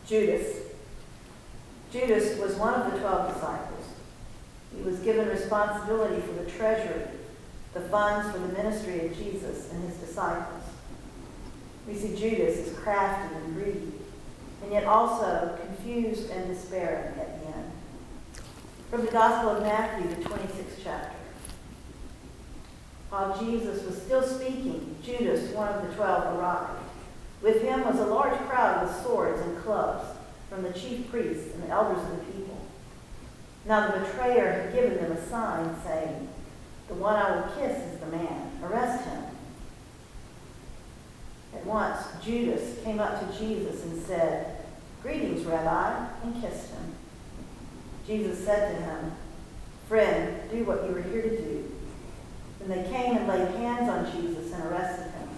Judas. Judas was one of the 12 disciples. He was given responsibility for the treasury, the funds for the ministry of Jesus and his disciples. We see Judas as crafty and greedy, and yet also confused and despairing at the end. From the Gospel of Matthew, the 26th chapter. While Jesus was still speaking, Judas, one of the 12, arrived. With him was a large crowd with swords and clubs from the chief priests and the elders of the people. Now the betrayer had given them a sign, saying, "The one I will kiss is the man. Arrest him." At once Judas came up to Jesus and said, "Greetings, Rabbi," and kissed him. Jesus said to him, "Friend, do what you were here to do." Then they came and laid hands on Jesus and arrested him.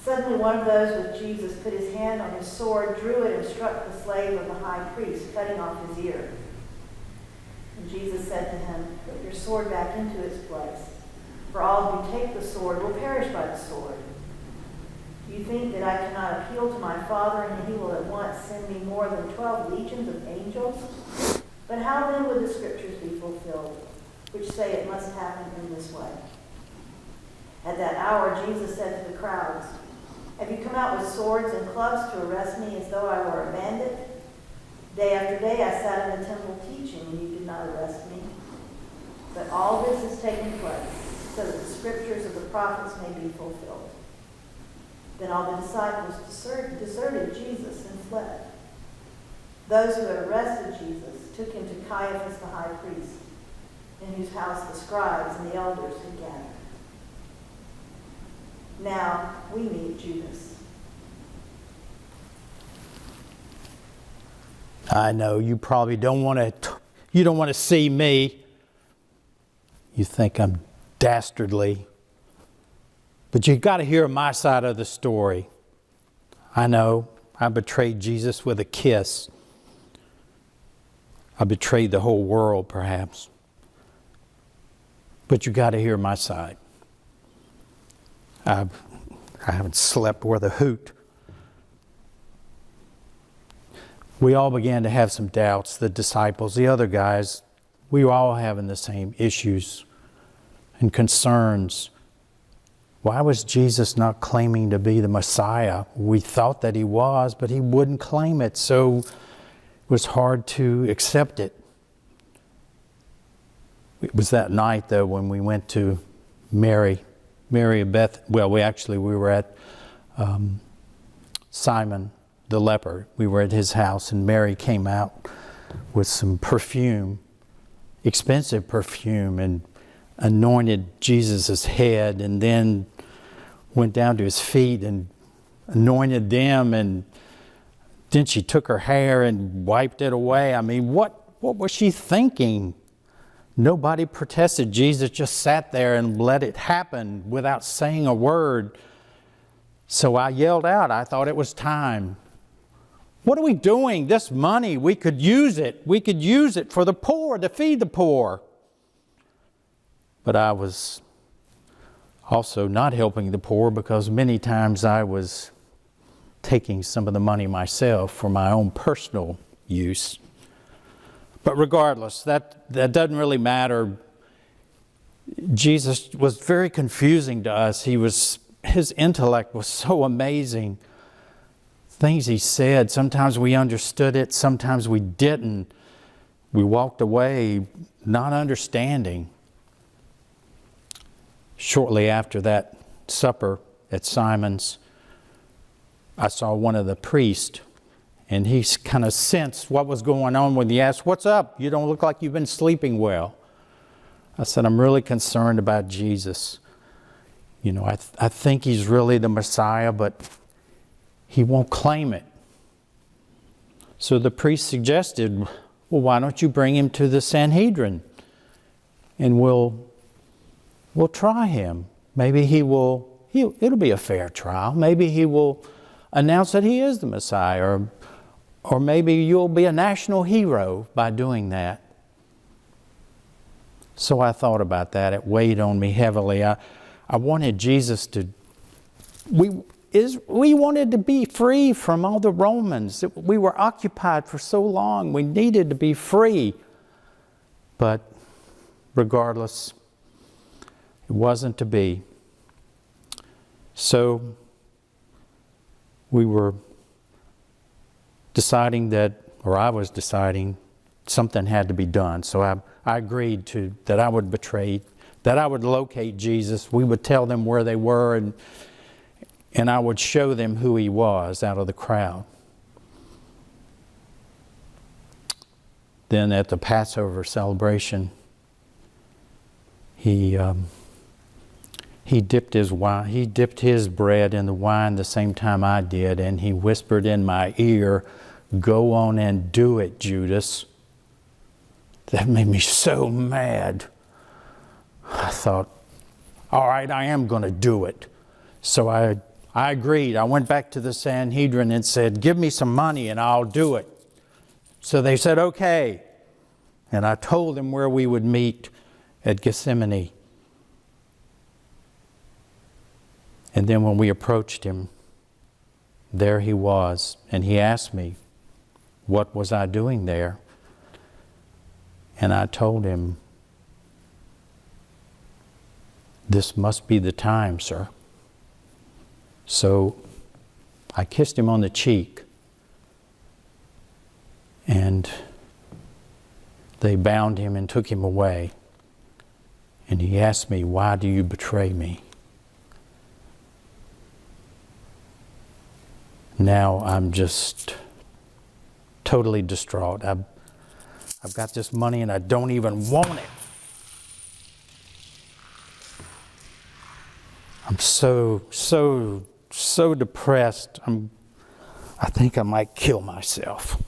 Suddenly one of those with Jesus put his hand on his sword, drew it, and struck the slave of the high priest, cutting off his ear. And Jesus said to him, "Put your sword back into its place, for all who take the sword will perish by the sword. Do you think that I cannot appeal to my Father, and he will at once send me more than 12 legions of angels? But how then would the scriptures be fulfilled, which say it must happen in this way?" At that hour Jesus said to the crowds, "Have you come out with swords and clubs to arrest me as though I were a bandit? Day after day I sat in the temple teaching, and you did not arrest me. But all this has taken place so that the scriptures of the prophets may be fulfilled." Then all the disciples deserted Jesus and fled. Those who had arrested Jesus took him to Caiaphas the high priest, in whose house the scribes and the elders had gathered. Now we meet Judas. I know you probably don't want to see me. You think I'm dastardly. But you've got to hear my side of the story. I know I betrayed Jesus with a kiss. I betrayed the whole world, perhaps. But you got to hear my side. I haven't slept worth a hoot. We all began to have some doubts, the disciples, the other guys. We were all having the same issues and concerns. Why was Jesus not claiming to be the Messiah? We thought that he was, but he wouldn't claim it, so it was hard to accept it. It was that night, though, when we went to Mary and Beth. Well, we were at Simon the leper. We were at his house, and Mary came out with some perfume, expensive perfume, and anointed Jesus' head, and then went down to his feet and anointed them, and then she took her hair and wiped it away. I mean, what was she thinking? Nobody protested. Jesus just sat there and let it happen without saying a word. So I yelled out. I thought it was time. What are we doing? This money, we could use it. We could use it for the poor, to feed the poor. But I was also not helping the poor, because many times I was taking some of the money myself for my own personal use. But regardless, that doesn't really matter. Jesus was very confusing to us. His intellect was so amazing. Things he said, sometimes we understood it, sometimes we didn't. We walked away not understanding. Shortly after that supper at Simon's, I saw one of the priests, and he kind of sensed what was going on when he asked, "What's up? You don't look like you've been sleeping well." I said, "I'm really concerned about Jesus. You know, I think he's really the Messiah, but he won't claim it." So the priest suggested, "Well, why don't you bring him to the Sanhedrin, and we'll try him. Maybe it'll be a fair trial. Maybe he will announce that he is the Messiah, or maybe you'll be a national hero by doing that." So I thought about that. It weighed on me heavily. I wanted Jesus to... we wanted to be free from all the Romans. We were occupied for so long. We needed to be free. But regardless, it wasn't to be. So we were deciding I was deciding something had to be done. So I agreed that I would betray, that I would locate Jesus. We would tell them where they were, and I would show them who he was out of the crowd. Then at the Passover celebration, he dipped his bread in the wine the same time I did, and he whispered in my ear, "Go on and do it, Judas." That made me so mad. I thought, all right, I am going to do it. So I agreed. I went back to the Sanhedrin and said, "Give me some money and I'll do it." So they said, "Okay." And I told them where we would meet at Gethsemane. And then when we approached him, there he was. And he asked me, what was I doing there? And I told him, "This must be the time, sir." So I kissed him on the cheek, and they bound him and took him away. And he asked me, "Why do you betray me?" Now I'm just totally distraught. I've got this money and I don't even want it. I'm so depressed. I think I might kill myself.